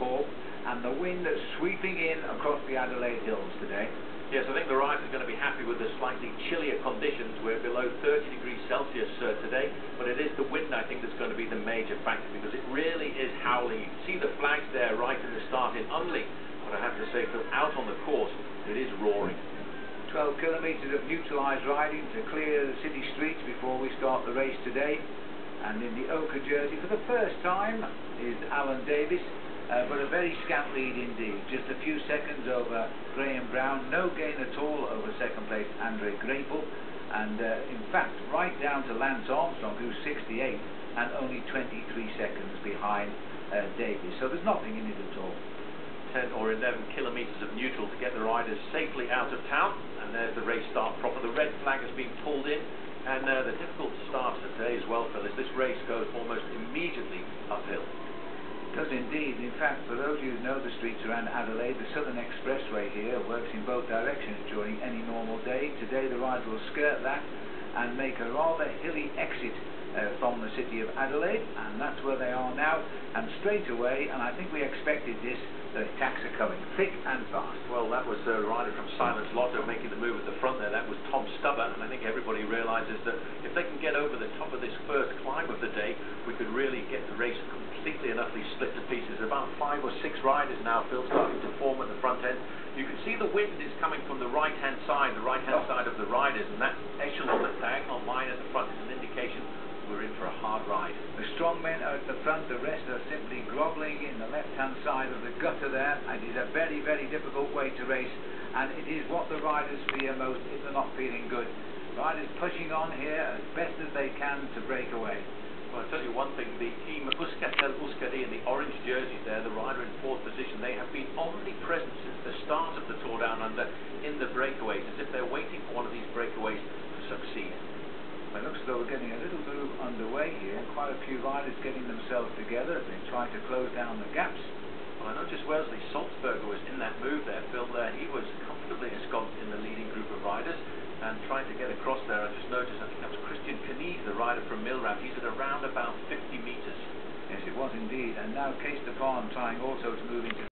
Paul, and the wind sweeping in across the Adelaide Hills today. Yes, I think the riders are going to be happy with the slightly chillier conditions. We're below 30 degrees Celsius today, but it is the wind, I think, that's going to be the major factor, because it really is howling. You can see the flags there right in the start in Unley, but I have to say, for out on the course, it is roaring. 12 kilometres of neutralised riding to clear the city streets before we start the race today. And in the ochre jersey for the first time is Alan Davis, but a very scant lead indeed. Just a few seconds over Graham Brown, no gain at all over second place Andre Grapel, and in fact right down to Lance Armstrong, who's 68 and only 23 seconds behind Davis. So there's nothing in it at all. 10 or 11 kilometres of neutral to get the riders safely out of town, and there's the race start proper. The red flag has been pulled in, and the difficult start today as well, fellas. This race goes almost immediately uphill. It does indeed. In fact, for those of you who know the streets around Adelaide, the Southern Expressway here works in both directions during any normal day. Today the rider will skirt that and make a rather hilly exit from the city of Adelaide, and that's where they are now. And straight away, and I think we expected this, the attacks are coming thick and fast. Well, that was a rider from Silence Lotto making the move at the front there. That was Tom Stubber, and I think everybody realises that if they can get over the top of this first climb of the day, we could really get the race completely and utterly split to pieces. About 5 or 6 riders now, Phil, starting to form at the front end. You can see the wind is coming from the right-hand side of the riders, and that echelon, that diagonal line at the front, is an indication we're in for a hard ride. The strong men are at the front, the rest are simply grovelling in the left-hand side of the gutter there. It is a very, very difficult way to race, and it is what the riders fear most if they're not feeling good. Riders pushing on here as best as they can to break away. Well, I'll tell you one thing, the team Euskatel-Euskadi in the orange jerseys there, the rider in 4th position, they have been omnipresent since the start of the Tour Down Under in the breakaways, as if they're waiting for one of these breakaways to succeed. It looks as though we're getting a little move underway here. Quite a few riders getting themselves together as they try to close down the gaps. Well, I noticed Wellesley Salzberger was in that move there, Phil. He was comfortably ensconced in the leading group of riders and trying to get across there. I just noticed, I think that was Christian Knies, the rider from Milram. He's at around about 50 metres. Yes, it was indeed. And now Kees de Vaan trying also to move into